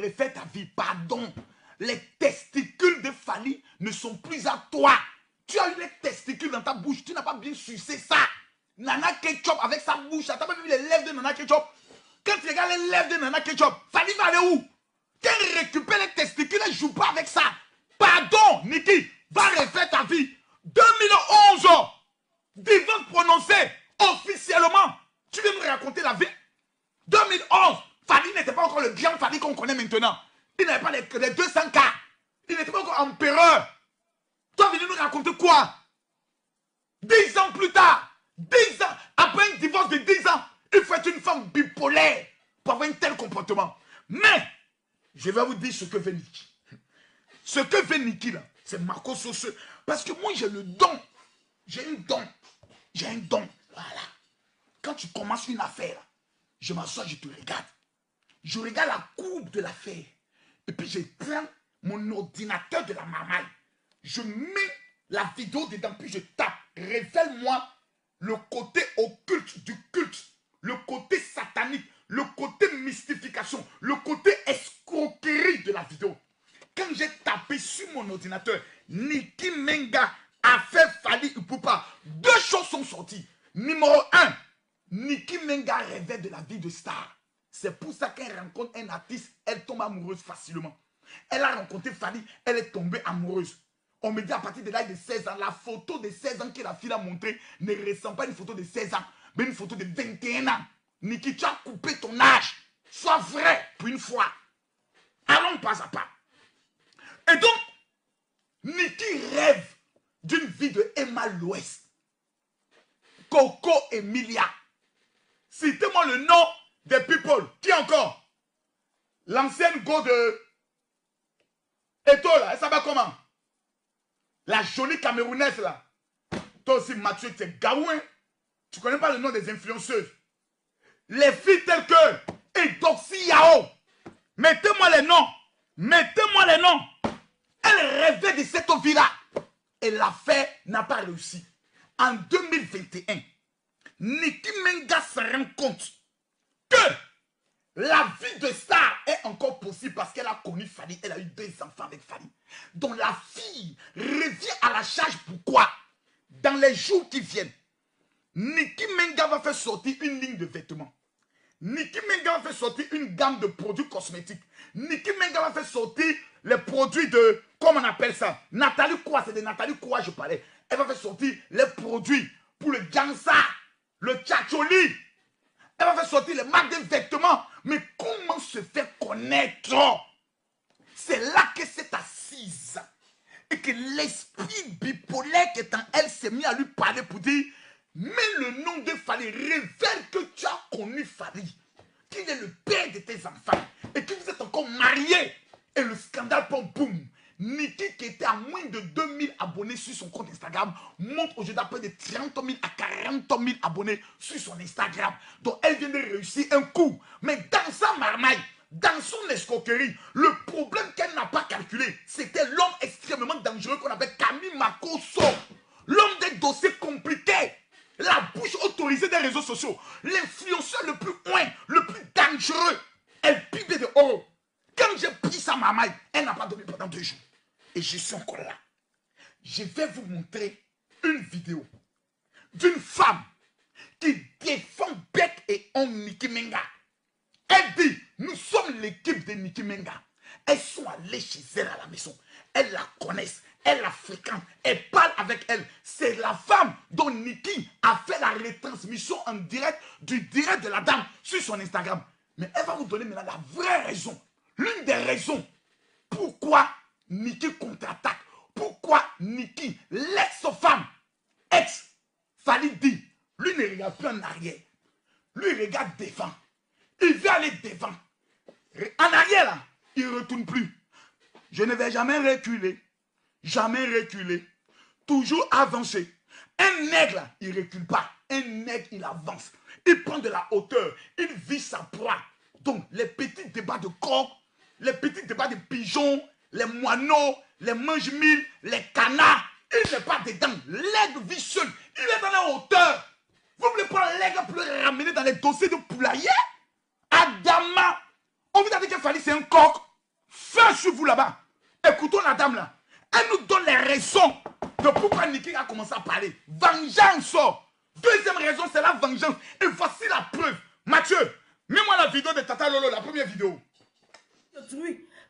refais ta vie. Pardon. Les testicules de Fally ne sont plus à toi. Tu as eu les testicules dans ta bouche. Tu n'as pas bien sucé ça. Nana Ketchup avec sa bouche. Tu n'as pas vu les lèvres de Nana Ketchup. Quand tu regardes les lèvres de Nana Ketchup, Fally va aller où? Quand il récupère les testicules, ne joue pas avec ça. Pardon, Niki. Va refaire ta vie. 2011. Divorce prononcé officiellement. Tu viens me raconter la vie. 2011. Fally n'était pas encore le grand Fally qu'on connaît maintenant. Il n'avait pas les 200K. Il n'était pas encore empereur. Toi, venez nous raconter quoi? 10 ans plus tard, 10 ans, après un divorce de 10 ans, il faut être une femme bipolaire pour avoir un tel comportement. Mais, je vais vous dire ce que veut Niki. Ce que veut Niki, là, c'est Marco Soso. Parce que moi, j'ai le don. J'ai un don. J'ai un don. Voilà. Quand tu commences une affaire, je m'assois, je te regarde. Je regarde la courbe de l'affaire. Et puis, je prends mon ordinateur de la marmaille. Je mets la vidéo dedans, puis je tape. Révèle-moi le côté occulte du culte, le côté satanique, le côté mystification, le côté escroquerie de la vidéo. Quand j'ai tapé sur mon ordinateur, Niki Menga a fait Fally Ipupa. Deux choses sont sorties. Numéro 1, Niki Menga rêvait de la vie de star. C'est pour ça qu'elle rencontre un artiste, elle tombe amoureuse facilement. Elle a rencontré Fally, elle est tombée amoureuse. On me dit à partir de l'âge de 16 ans, la photo de 16 ans que la fille a montrée ne ressemble pas à une photo de 16 ans, mais une photo de 21 ans. Niki, tu as coupé ton âge. Sois vrai pour une fois. Allons pas à pas. Et donc, Niki rêve d'une vie de Emma l'Ouest. Coco Emilia. Citez-moi le nom des people. Qui encore? L'ancienne go de Eto là, elle s'appelle comment? La jolie Camerounaise là. Toi aussi Mathieu, tu es gaouin. Tu connais pas le nom des influenceuses. Les filles telles que Edoxy Yao. Mettez-moi les noms. Mettez-moi les noms. Elle rêvait de cette vie-là. Et l'affaire n'a pas réussi. En 2021, Niki Menga se rend compte que la vie de star est encore possible parce qu'elle a connu Fally. Elle a eu 2 enfants avec Fally. Donc la fille revient à la charge. Pourquoi? Dans les jours qui viennent, Niki Menga va faire sortir une ligne de vêtements. Niki Menga va faire sortir une gamme de produits cosmétiques. Niki Menga va faire sortir les produits de, comment on appelle ça? Nathalie quoi? C'est de Nathalie quoi je parlais. Elle va faire sortir les produits pour le Jansa, le Tchatcholi. Elle va faire sortir les marques de vêtements. Mais comment se faire connaître? C'est là que c'est assise. Et que l'esprit bipolaire qui est en elle s'est mis à lui parler pour dire, mets le nom de Fally, révèle que tu as connu Fally, qu'il est le père de tes enfants et que vous êtes encore mariés. Et le scandale prend boum. Niki, qui était à moins de 2000 abonnés sur son compte Instagram, monte aujourd'hui à près de 30 000 à 40 000 abonnés sur son Instagram. Donc elle vient de réussir un coup. Mais dans sa marmaille, dans son escroquerie, le problème qu'elle n'a pas calculé, c'était l'homme extrêmement dangereux qu'on appelle Camille Makosso. L'homme des dossiers compliqués. La bouche autorisée des réseaux sociaux. L'influenceur le plus loin, le plus dangereux. Elle pique de haut. Quand j'ai pris sa marmaille, elle n'a pas dormi pendant 2 jours. Et je suis encore là. Je vais vous montrer une vidéo d'une femme qui défend bec et ongle Niki Menga. Elle dit, nous sommes l'équipe de Niki Menga. Elles sont allées chez elle à la maison. Elles la connaissent, elles la fréquentent, elles parlent avec elle. C'est la femme dont Niki a fait la retransmission en direct du direct de la dame sur son Instagram. Mais elle va vous donner maintenant la vraie raison. L'une des raisons pourquoi Niki contre-attaque. Pourquoi Niki, l'ex-femme, Fally dit, lui ne regarde plus en arrière. Lui regarde devant. Il veut aller devant. En arrière, là, il ne retourne plus. Je ne vais jamais reculer. Jamais reculer. Toujours avancer. Un nègre, là, il ne recule pas. Un nègre, il avance. Il prend de la hauteur. Il vit sa proie. Donc, les petits débats de coq, les petits débats de pigeons, les moineaux, les mange-mille, les canards, il n'est pas dedans. L'aigle vit seul. Il est dans la hauteur. Vous voulez prendre l'aigle pour le ramener dans les dossiers de poulailler? Adama, on vous a dit que Fally c'est un coq. Feu sur vous là-bas. Écoutons la dame là. Elle nous donne les raisons de pourquoi Niki a commencé à parler. Vengeance. Deuxième raison, c'est la vengeance. Et voici la preuve. Mathieu, mets-moi la vidéo de Tata Lolo, la première vidéo.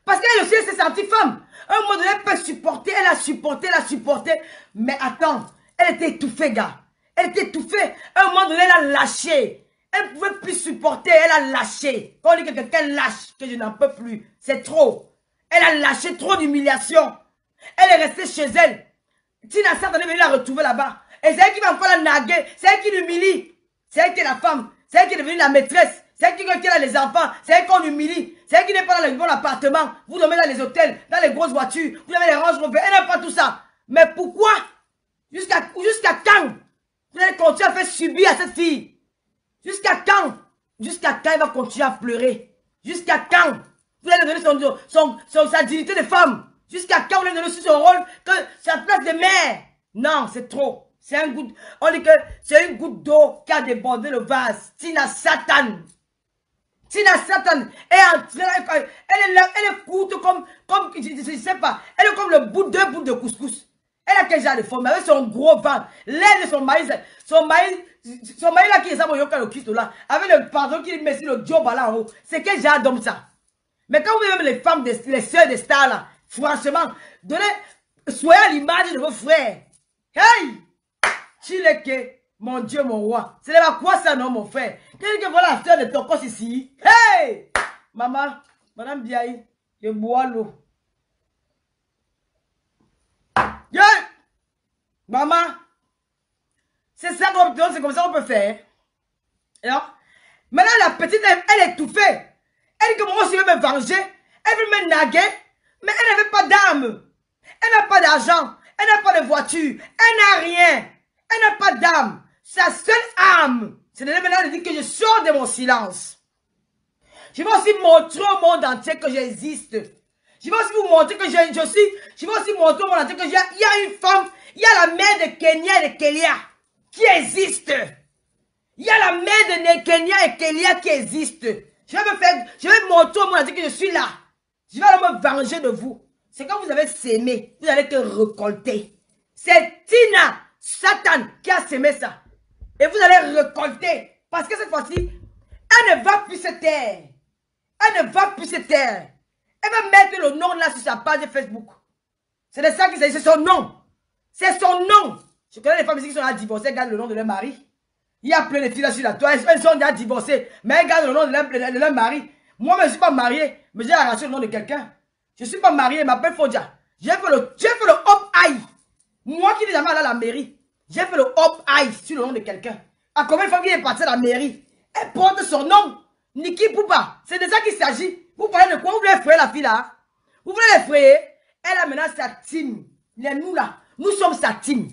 Parce qu'elle aussi, elle s'est sentie femme. À un moment donné, elle peut supporter, elle a supporté. Mais attends, elle était étouffée, gars. Elle était étouffée. À un moment donné, elle a lâché. Elle ne pouvait plus supporter, elle a lâché. Quand on dit que quelqu'un lâche, que je n'en peux plus, c'est trop. Elle a lâché trop d'humiliation. Elle est restée chez elle. Tina Satan est venue la retrouver là-bas. Et c'est elle qui va encore la naguer. C'est elle qui l'humilie. C'est elle qui est la femme. C'est elle qui est devenue la maîtresse. C'est elle qui a les enfants. C'est elle qu'on humilie. C'est elle qui n'est pas dans le bon appartement. Vous dormez dans les hôtels, dans les grosses voitures. Vous avez les Range Rover. Elle n'aime pas tout ça. Mais pourquoi? Jusqu'à quand? Vous allez continuer à faire subir à cette fille. Jusqu'à quand? Jusqu'à quand elle va continuer à pleurer? Jusqu'à quand? Vous allez donner sa dignité de femme. Jusqu'à quand vous allez donner son rôle, que sa place de mère? Non, c'est trop. C'est un goutte. On dit que c'est une goutte d'eau qui a débordé le vase. Tina Satan. Tina Satan est entrée là. Elle est courte comme je sais pas. Elle est comme deux bouts de couscous. Elle a quel genre de forme? Avec son gros ventre. L'air de son maïs là qui est ça, le Christ là. Avec le pardon qui met sur le job là en haut. C'est quel genre d'homme ça? Mais quand vous avez les femmes, les sœurs des stars là, franchement, soyez à l'image de vos frères. Hey! Chileke, mon Dieu, mon roi. C'est là quoi ça, non, mon frère? Quelqu'un voit la sœur de ton cos ici. Hey! Maman, madame Biaï, je bois l'eau. Yeah! Maman, c'est ça qu'on c'est comme ça qu'on peut faire. Alors, maintenant la petite, elle est étouffée. Elle dit que moi aussi je vais me venger. Elle veut me naguer. Mais elle n'avait pas d'âme. Elle n'a pas d'argent. Elle n'a pas de voiture. Elle n'a rien. Elle n'a pas d'âme. Sa seule âme, c'est de maintenant de dire que je sors de mon silence. Je vais aussi montrer au monde entier que j'existe. Je vais aussi vous montrer que je suis. Je vais aussi montrer au monde entier qu'il y a une femme. Il y a la mère de Kenya et de Kélia qui existe. Il y a la mère de Kenya et Kélia qui existe. Je vais montrer au monde entier que je suis là. Je vais me venger de vous. C'est quand vous avez sémé, vous allez que récolter. C'est Tina Satan qui a sémé ça. Et vous allez récolter. Parce que cette fois-ci, elle ne va plus se taire. Elle ne va plus se taire. Elle va mettre le nom là sur sa page Facebook. C'est de ça qu'il s'agit. C'est son nom. C'est son nom. Je connais les femmes ici qui sont là divorcées, elles gardent le nom de leur mari. Il y a plein de filles là sur la toile. Elles sont déjà divorcées. Mais elles gardent le nom de leur mari. Moi, je ne suis pas marié. Mais j'ai arraché le nom de quelqu'un. Je ne suis pas marié. Il m'appelle Fodia. J'ai fait le hop eye. Moi qui n'ai jamais allé à la mairie. J'ai fait le hop eye sur le nom de quelqu'un. À combien de femmes qui est partie à la mairie? Elle porte son nom. Niki Poupa. C'est de ça qu'il s'agit. Vous parlez de quoi? Vous voulez effrayer la fille là? Vous voulez l'effrayer? Elle a maintenant sa team. Il y a nous là. Nous sommes sa team.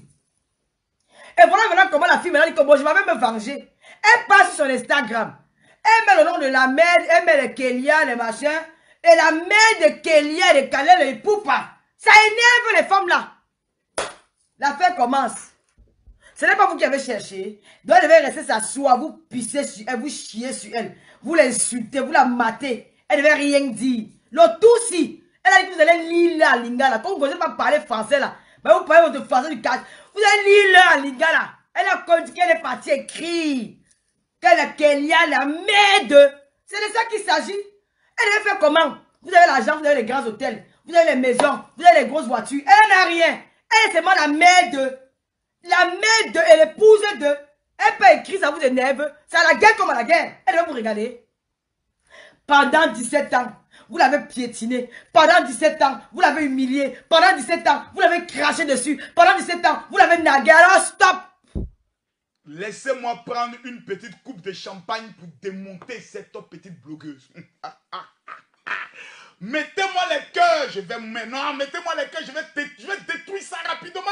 Et voilà maintenant comment la fille maintenant dit que bon, je vais même me venger. Elle passe sur son Instagram. Elle met le nom de la mère, elle met le Kélia, les machins. Et la mère de Kélia, de Kalel, les Poupa. Ça énerve les femmes là. L'affaire commence. Ce n'est pas vous qui avez cherché. Donc elle devait rester s'asseoir, vous pisser sur elle, vous chier sur elle. Vous l'insultez, vous la matez. Elle ne devait rien dire. Le tout si. Elle a dit que vous allez lire la lingala. Comme vous n'osez pas parler français là. Mais vous parlez votre français du cadre. Vous allez lire la lingala. Elle a dit qu'elle est partie écrire. Qu'elle est Kélia, la mère de. C'est de ça qu'il s'agit. Elle devait faire comment? Vous avez l'argent, vous avez les grands hôtels. Vous avez les maisons, vous avez les grosses voitures. Elle n'a rien. Elle est seulement la mère de. La mère de et l'épouse de. Elle peut écrire, ça vous énerve. C'est à la guerre comme à la guerre. Elle va vous regarder. Pendant 17 ans, vous l'avez piétiné. Pendant 17 ans, vous l'avez humilié. Pendant 17 ans, vous l'avez craché dessus. Pendant 17 ans, vous l'avez nagué. Alors stop. Laissez-moi prendre une petite coupe de champagne pour démonter cette petite blogueuse. Mettez-moi les cœurs. Je vais maintenant, mettez-moi les cœurs. Je vais détruire ça rapidement.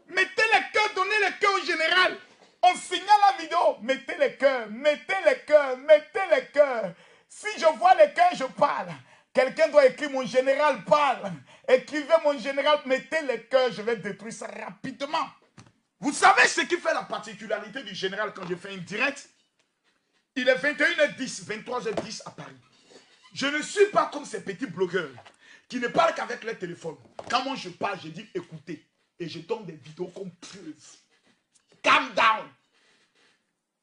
Mettez les cœurs, donnez les cœurs au général. On signale la vidéo. Mettez les cœurs, mettez les cœurs, mettez les cœurs. Si je vois les cœurs, je parle. Quelqu'un doit écrire mon général parle. Écrivez mon général, mettez les cœurs. Je vais détruire ça rapidement. Vous savez ce qui fait la particularité du général quand je fais une direct? Il est 21h10, 23h10 à Paris. Je ne suis pas comme ces petits blogueurs qui ne parlent qu'avec leur téléphone. Quand moi je parle, je dis écoutez. Et je donne des vidéos comme preuve. Calm down.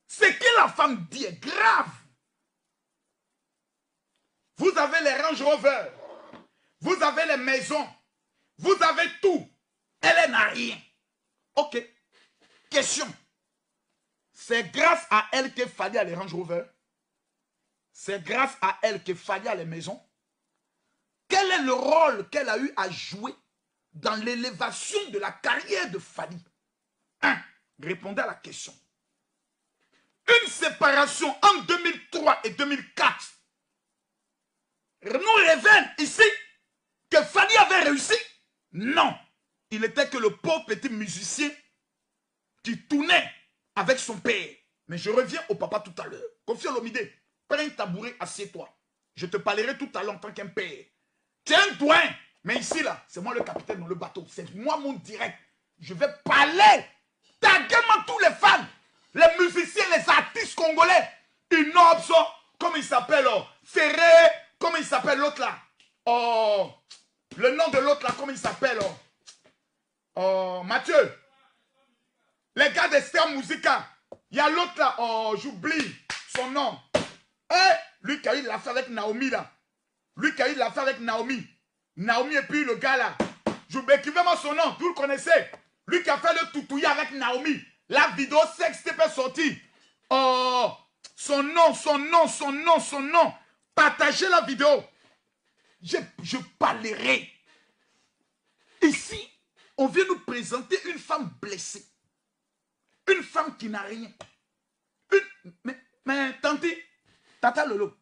Ce que la femme dit est grave. Vous avez les Range Rover. Vous avez les maisons. Vous avez tout. Elle n'a rien. Ok. Question. C'est grâce à elle que Fally a les Range Rover. C'est grâce à elle que Fally a les maisons. Quel est le rôle qu'elle a eu à jouer dans l'élévation de la carrière de Fally? 1. Répondez à la question. Une séparation en 2003 et 2004 nous révèle ici que Fally avait réussi? Non. Il n'était que le pauvre petit musicien qui tournait avec son père. Mais je reviens au papa tout à l'heure. Kofi Olomide, prends un tabouret, assieds-toi. Je te parlerai tout à l'heure en tant qu'un père. Tu es un doyen. Mais ici, là, c'est moi le capitaine dans le bateau. C'est moi mon direct. Je vais parler. Taguement tous les fans. Les musiciens, les artistes congolais. Inobs, comme il s'appelle, Ferré, comme il s'appelle l'autre là. Oh, le nom de l'autre là, comme il s'appelle. Oh, Mathieu. Les gars d'Esther Musica. Il y a l'autre là, oh, j'oublie son nom. Lui qui a eu l'affaire avec Naomi là. Lui qui a eu l'affaire avec Naomi. Naomi et puis le gars là. Écrivez-moi son nom, vous le connaissez. Lui qui a fait le toutouillis avec Naomi. La vidéo sextape est sortie. Oh, son nom. Partagez la vidéo. Je parlerai. Ici, on vient nous présenter une femme blessée. Une femme qui n'a rien. Mais tante, Tata Lolo.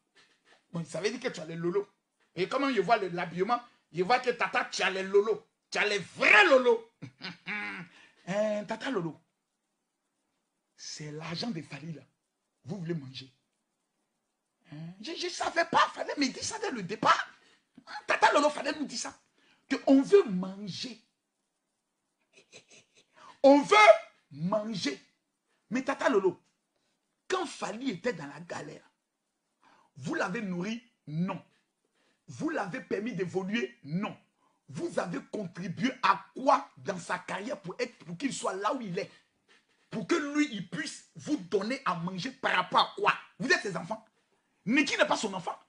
Bon, ça veut dire que tu as les Lolo. Et comment je vois l'habillement, je vois que Tata, tu as les Lolo. Tu as les vrais Lolo. Tata Lolo. C'est l'argent de Fally là. Vous voulez manger. Je ne savais pas. Fallait me dire ça dès le départ. Tata Lolo, fallait nous dire ça. Qu'on veut manger. On veut manger. Mais Tata Lolo, quand Fally était dans la galère, vous l'avez nourri? Non. Vous l'avez permis d'évoluer? Non. Vous avez contribué à quoi dans sa carrière pour qu'il soit là où il est? Pour que lui, il puisse vous donner à manger par rapport à quoi? Vous êtes ses enfants. Niki n'est pas son enfant.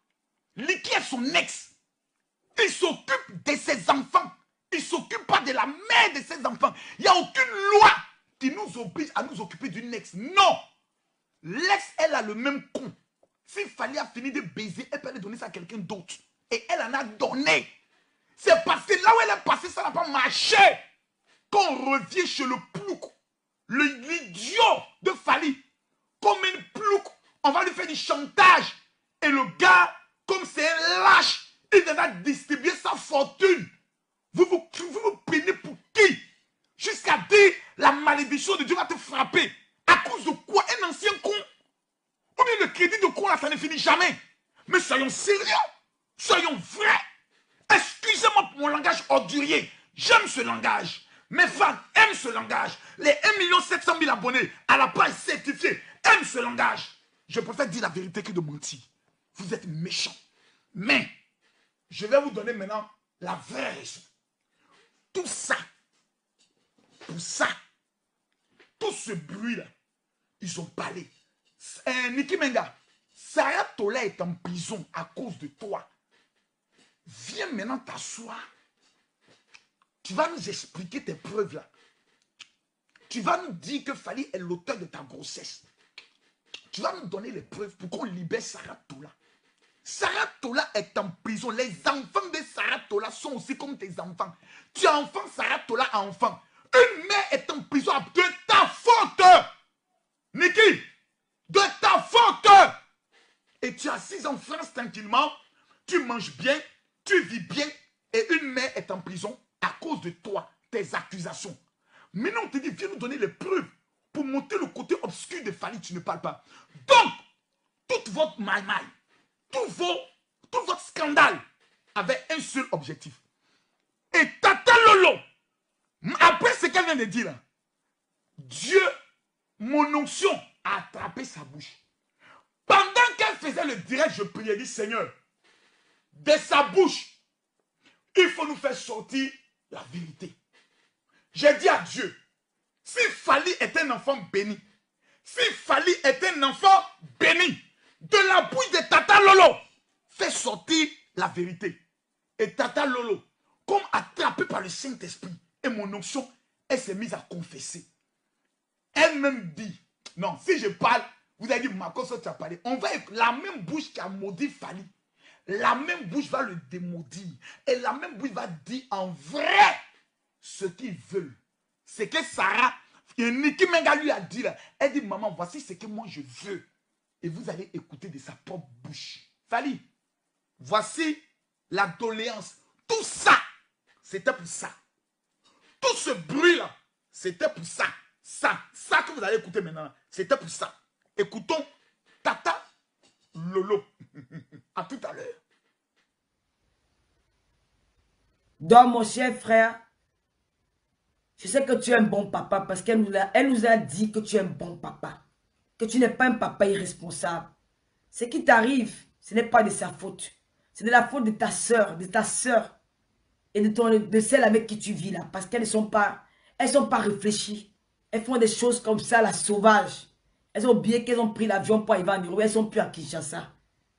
Niki est son ex. Il s'occupe de ses enfants. Il ne s'occupe pas de la mère de ses enfants. Il n'y a aucune loi qui nous oblige à nous occuper d'une ex. Non. L'ex, elle a le même con. S'il fallait a fini de baiser, elle peut aller donner ça à quelqu'un d'autre. Et elle en a donné. C'est parce que là où elle est passée, ça n'a pas marché. Quand on revient chez le plouc, l'idiot de Fally, comme une plouc, on va lui faire du chantage. Et le gars, comme c'est un lâche, il va distribuer sa fortune. Vous vous prenez pour qui? Jusqu'à dire la malédiction de Dieu va te frapper. À cause de quoi? Un ancien con? Ou bien le crédit de con là, ça ne finit jamais. Mais soyons sérieux. Soyons vrais. Excusez-moi pour mon langage ordurier. J'aime ce langage. Mes fans aiment ce langage. Les 1 700 000 abonnés à la page certifiée aiment ce langage. Je préfère dire la vérité que de mentir. Vous êtes méchants. Mais, je vais vous donner maintenant la vraie raison. Tout ça, pour ça, tout ce bruit-là, ils ont parlé. Niki Menga, Sarah Tola est en prison à cause de toi. Viens maintenant t'asseoir. Tu vas nous expliquer tes preuves là. Tu vas nous dire que Fally est l'auteur de ta grossesse. Tu vas nous donner les preuves pour qu'on libère Sarah Tola. Sarah Tola est en prison. Les enfants de Sarah Tola sont aussi comme tes enfants. Tu as enfant, Sarah Tola a enfant. Une mère est en prison de ta faute. Niki, de ta faute. Et tu as 6 ans en France tranquillement. Tu manges bien, tu vis bien. Et une mère est en prison à cause de toi, tes accusations. Maintenant, on te dit, viens nous donner les preuves pour montrer le côté obscur de Fally. Tu ne parles pas. Donc, toute votre maille-maille, tout votre scandale avait un seul objectif. Et Tata Lolo, après ce qu'elle vient de dire, là, Dieu, mon onction, a attrapé sa bouche. Pendant qu'elle faisait le direct, je priais, dit Seigneur, de sa bouche, il faut nous faire sortir la vérité. J'ai dit à Dieu, si Fally est un enfant béni, si Fally est un enfant béni, de la bouche de Tata Lolo, fais sortir la vérité. Et Tata Lolo, comme attrapée par le Saint-Esprit et mon onction, elle s'est mise à confesser. Elle-même dit, non, si je parle, vous avez dit, Makoso, tu as parlé, on va, la même bouche qui a maudit Fally, la même bouche va le démaudire. Et la même bouche va dire en vrai ce qu'ils veulent. C'est que Sarah, Niki Menga lui a dit là, elle dit, maman, voici ce que moi je veux. Et vous allez écouter de sa propre bouche. Fally, voici la doléance. Tout ça, c'était pour ça. Tout ce bruit-là, c'était pour ça. Ça que vous allez écouter maintenant, c'était pour ça. Écoutons Tata Lolo. À tout à l'heure. Donc, mon cher frère, je sais que tu es un bon papa parce qu'elle nous a dit que tu es un bon papa. Que tu n'es pas un papa irresponsable. Ce qui t'arrive, ce n'est pas de sa faute. C'est de la faute de ta soeur et de celle avec qui tu vis là. Parce qu'elles ne sont pas réfléchies. Elles font des choses comme ça, la sauvage. Elles ont oublié qu'elles ont pris l'avion pour arriver en Europe. Elles sont plus à Kinshasa.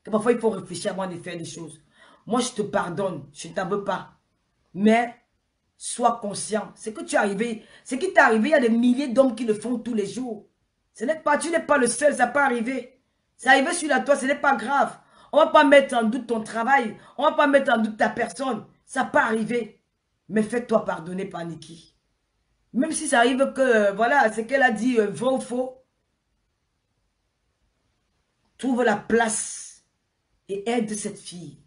Que parfois, il faut réfléchir avant de faire des choses. Moi, je te pardonne. Je ne t'en veux pas. Mais, sois conscient. Ce qui t'est arrivé, il y a des milliers d'hommes qui le font tous les jours. Tu n'es pas le seul, ça peut arriver. C'est arrivé sur la toi, ce n'est pas grave. On ne va pas mettre en doute ton travail. On ne va pas mettre en doute ta personne. Ça peut arriver. Mais fais-toi pardonner par Niki. Même si ça arrive que, voilà, ce qu'elle a dit, vrai ou faux. Trouve la place et aide cette fille.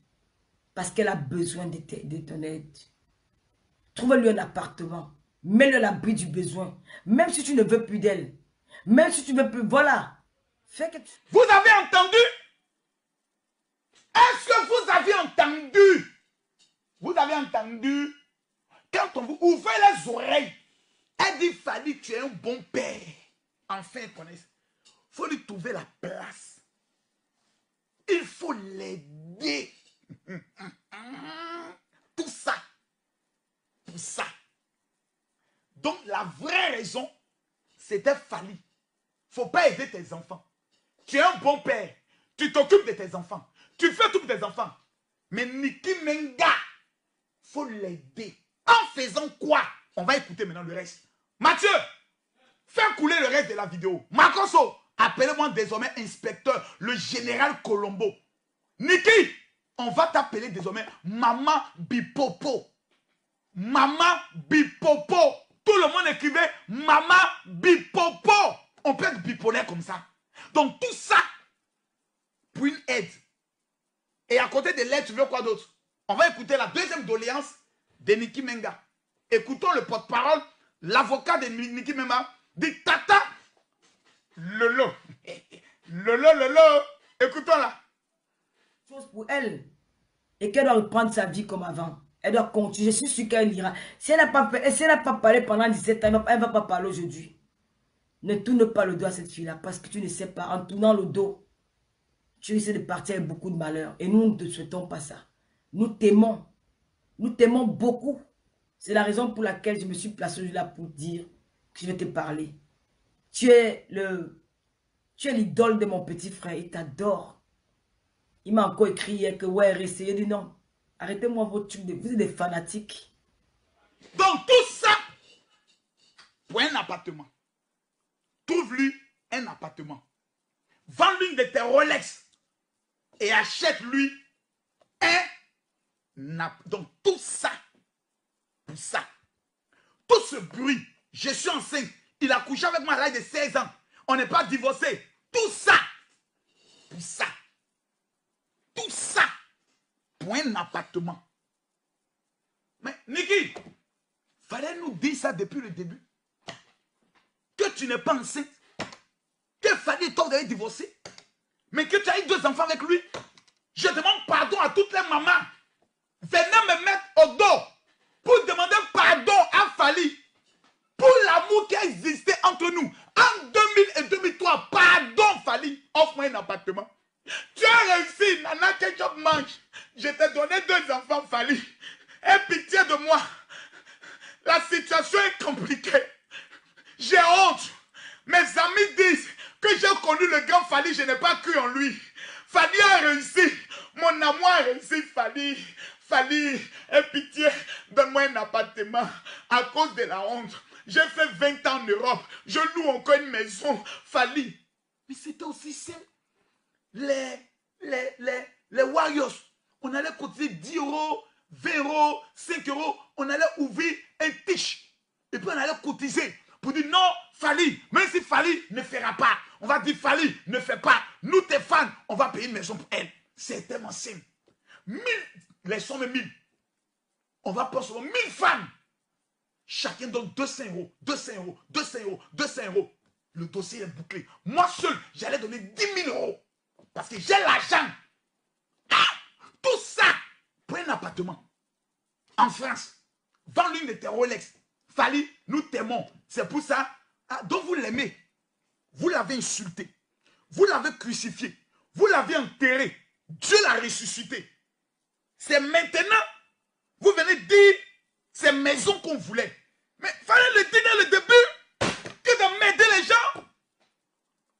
Parce qu'elle a besoin de ton aide. Trouve-lui un appartement. Mets-le à l'abri du besoin. Même si tu ne veux plus d'elle. Même si tu ne veux plus, voilà. Fais que... Vous avez entendu? Est-ce que vous avez entendu? Vous avez entendu? Quand on vous ouvre les oreilles, elle dit, Fally, tu es un bon père. Enfin, connaissez. Il faut lui trouver la place. Il faut l'aider. Tout ça. Pour ça. Donc, la vraie raison, c'était Fally. Il ne faut pas aider tes enfants. Tu es un bon père. Tu t'occupes de tes enfants. Tu fais tout pour tes enfants. Mais Niki Menga, il faut l'aider. En faisant quoi? On va écouter maintenant le reste. Mathieu, fais couler le reste de la vidéo. Makoso, appelez-moi désormais inspecteur, le général Colombo. Niki, on va t'appeler désormais Maman Bipopo. Maman Bipopo. Tout le monde écrivait Maman Bipopo. On peut être bipolaire comme ça. Donc tout ça pour une aide. Et à côté de l'aide, tu veux quoi d'autre? On va écouter la deuxième doléance de Niki Menga. Écoutons le porte-parole, l'avocat de Niki Menga, dit Tata Lolo. Lolo. Écoutons-la. Chose pour elle. Et qu'elle doit reprendre sa vie comme avant. Elle doit continuer. Je suis sûr qu'elle ira. Si elle n'a pas fait, si elle n'a pas parlé pendant 17 ans, elle ne va pas parler aujourd'hui. Ne tourne pas le dos à cette fille-là parce que tu ne sais pas. En tournant le dos, tu risques de partir avec beaucoup de malheur. Et nous ne te souhaitons pas ça. Nous t'aimons. Nous t'aimons beaucoup. C'est la raison pour laquelle je me suis placé là pour dire que je vais te parler. Tu es l'idole de mon petit frère. Il t'adore. Il m'a encore écrit hier que ouais, essayez. Il dit non. Arrêtez-moi votre truc. Vous êtes des fanatiques. Donc tout ça pour un appartement. Trouve-lui un appartement. Vends-lui une de tes Rolex. Et achète-lui un appartement. Donc tout ça. Pour ça. Tout ce bruit. Je suis enceinte. Il a couché avec moi à l'âge de 16 ans. On n'est pas divorcés. Tout ça. Pour ça. Tout ça. Pour un appartement. Mais Niki, fallait nous dire ça depuis le début. Que tu n'es pas enceinte. Que fallait toi d'aller divorcer. Mais que tu as eu 2 enfants avec lui. Je demande pardon à toutes les mamans. Venez me mettre au dos. Pour demander pardon à Fally. Pour l'amour qui a existé entre nous. En 2000 et 2003. Pardon Fally. Offre-moi un appartement. Tu as réussi. Nana Ketchup mange. Je t'ai donné Fally, aie pitié de moi. La situation est compliquée. J'ai honte. Mes amis disent que j'ai connu le grand Fally, je n'ai pas cru en lui. Fally a réussi. Mon amour a réussi, Fally. Fally, aie pitié, donne-moi un appartement à cause de la honte. J'ai fait 20 ans en Europe. Je loue encore une maison. Fally. Mais c'était aussi simple. Les Warriors, on allait cotiser 10 euros, 20 euros, 5 euros. On allait ouvrir un tiche. Et puis on allait cotiser pour dire non, Fally. Même si Fally ne fera pas, on va dire Fally ne fait pas. Nous, tes fans, on va payer une maison pour elle. C'est tellement simple. 1000, les sommes 1000. On va prendre seulement 1000 fans. Chacun donne 200 euros, 200 euros, 200 euros, 200 euros. Le dossier est bouclé. Moi seul, j'allais donner 10 000 euros. Parce que j'ai l'argent. Ah, tout ça pour un appartement. En France. Dans l'une de tes Rolex. Fally, nous t'aimons. C'est pour ça. Ah, donc vous l'aimez. Vous l'avez insulté. Vous l'avez crucifié. Vous l'avez enterré. Dieu l'a ressuscité. C'est maintenant. Vous venez dire. C'est maison qu'on voulait. Mais fallait le dire dès le début. Que d'emmerder les gens.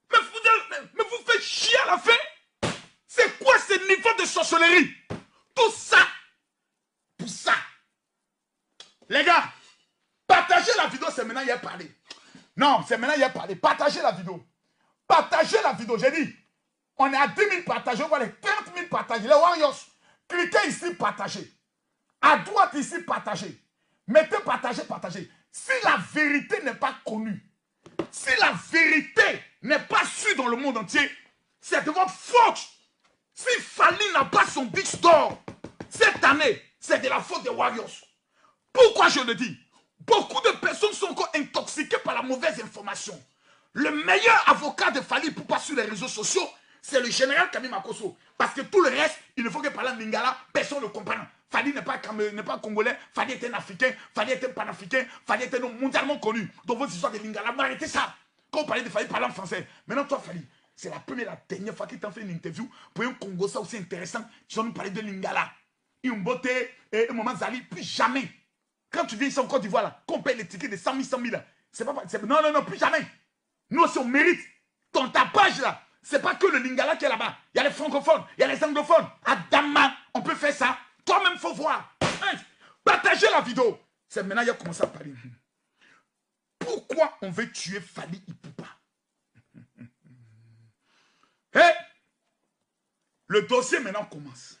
Mais vous faites chier à la fin. C'est quoi ce niveau de sorcellerie? Tout ça. Pour ça. Les gars, partagez la vidéo, c'est maintenant hier parlé. Non, c'est maintenant hier parlé. Partagez la vidéo. Partagez la vidéo. J'ai dit, on est à 10 000 partagés, on va les 30 000 partagés. Les Warriors, cliquez ici, partagez. À droite ici, partagez. Mettez partagez, partagez. Si la vérité n'est pas connue, si la vérité n'est pas su dans le monde entier, c'est de votre faute. Si Fally n'a pas son disque d'or cette année, c'est de la faute des Warriors. Pourquoi je le dis? Beaucoup de personnes sont encore intoxiquées par la mauvaise information. Le meilleur avocat de Fally pour passer sur les réseaux sociaux, c'est le général Kami Makosso. Parce que tout le reste, il ne faut que parler en lingala, personne ne le comprend. Fally n'est pas congolais, Fally est un africain, Fally est un panafricain, Fally est un homme mondialement connu. Donc vos histoires de lingala, arrêtez ça. Quand on parlait de Fally, parler en français. Maintenant toi Fally, c'est la première et la dernière fois qu'il t'a fait une interview pour un Congo ça aussi intéressant. Tu vas nous parler de lingala. Une beauté et un moment Zali, plus jamais. Quand tu viens ici en Côte d'Ivoire, là, qu'on paye les tickets de 100 000, 100 000, c'est pas... Non, non, non, plus jamais. Nous aussi, on mérite. Ton tapage, là, c'est pas que le lingala qui est là-bas. Il y a les francophones, il y a les anglophones. Adama, on peut faire ça. Toi-même, il faut voir. Hein? Partagez la vidéo. C'est maintenant qu'il a commencé à parler. Pourquoi on veut tuer Fally Ipupa? Hey, le dossier maintenant commence.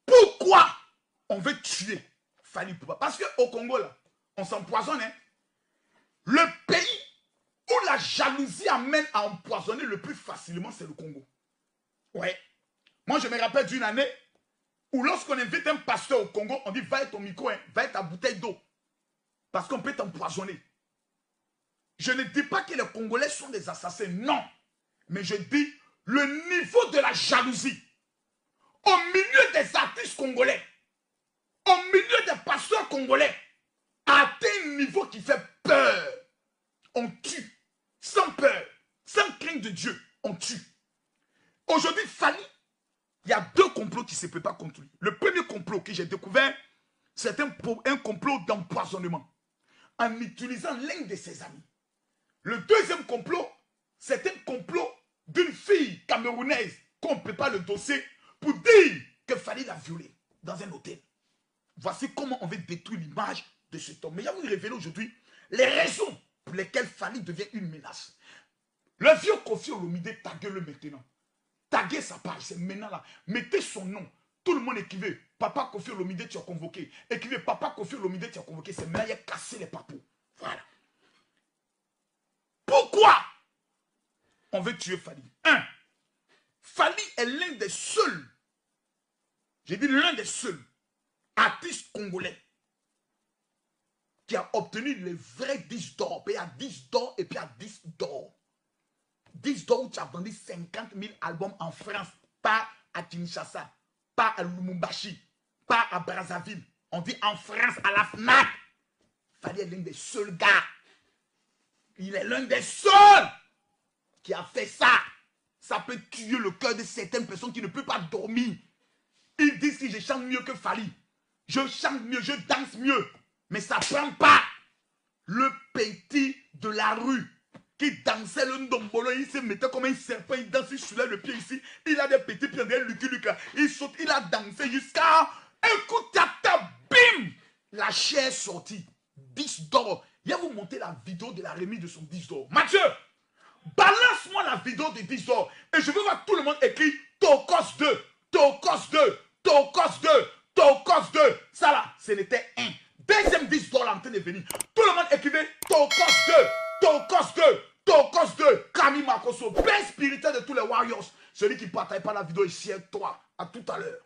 Pourquoi on veut tuer Fally Ipupa? Parce qu'au Congo, là, on s'empoisonne. Hein? Le pays où la jalousie amène à empoisonner le plus facilement, c'est le Congo. Ouais. Moi, je me rappelle d'une année où lorsqu'on invite un pasteur au Congo, on dit va être ton micro, hein, va être ta bouteille d'eau. Parce qu'on peut t'empoisonner. Je ne dis pas que les Congolais sont des assassins, non. Mais je dis le niveau de la jalousie au milieu des artistes congolais, au milieu des pasteurs congolais, a atteint un niveau qui fait peur. On tue, sans peur, sans crainte de Dieu, on tue. Aujourd'hui, Fally, il y a deux complots qui se préparent contre lui. Le premier complot que j'ai découvert, c'est un complot d'empoisonnement, en utilisant l'un de ses amis. Le deuxième complot, c'est un complot d'une fille camerounaise qu'on ne peut pas le dossier pour dire que Fally l'a violée dans un hôtel. Voici comment on veut détruire l'image de cet homme. Mais je vais vous révéler aujourd'hui les raisons pour lesquelles Fally devient une menace. Le vieux Koffi Olomide, taguez-le maintenant. Taguez sa page, c'est maintenant là. Mettez son nom. Tout le monde écrivait. Papa Koffi Olomide, tu as convoqué. Écrivez Papa Koffi Olomide, tu as convoqué. C'est maintenant, il a cassé les papous. Voilà. Pourquoi on veut tuer Fally? 1. Fally est l'un des seuls, j'ai dit l'un des seuls artistes congolais qui a obtenu les vrais 10 d'or. Puis à 10 d'or et puis à 10 d'or. 10 d'or où tu as vendu 50 000 albums en France, pas à Kinshasa, pas à Lumumbashi, pas à Brazzaville. On dit en France à la FNAC. Fally est l'un des seuls gars. Il est l'un des seuls qui a fait ça. Ça peut tuer le cœur de certaines personnes qui ne peuvent pas dormir. Ils disent que je chante mieux que Fally. Je chante mieux, je danse mieux. Mais ça prend pas. Le petit de la rue qui dansait le ndombolo, il se mettait comme un serpent, il danse, il soulève le pied ici. Il a des petits pieds, des Lucky Luke là. Il saute, il a dansé jusqu'à... Écoute, bim! La chair est sortie. 10 d'or. Il va vous montrer la vidéo de la remise de son 10 d'or. Mathieu, balance-moi la vidéo de 10 d'or. Et je veux voir tout le monde écrire Tokos 2, Tokos 2, Tokos 2, Tokos 2. Ça là, ce n'était un. Deuxième 10 d'or en train de venir. Tout le monde écrivait Tokos 2, Tokos 2, Tokos 2. Kami Makoso, père spirituel de tous les Warriors. Celui qui ne partage pas la vidéo ici est toi. À tout à l'heure.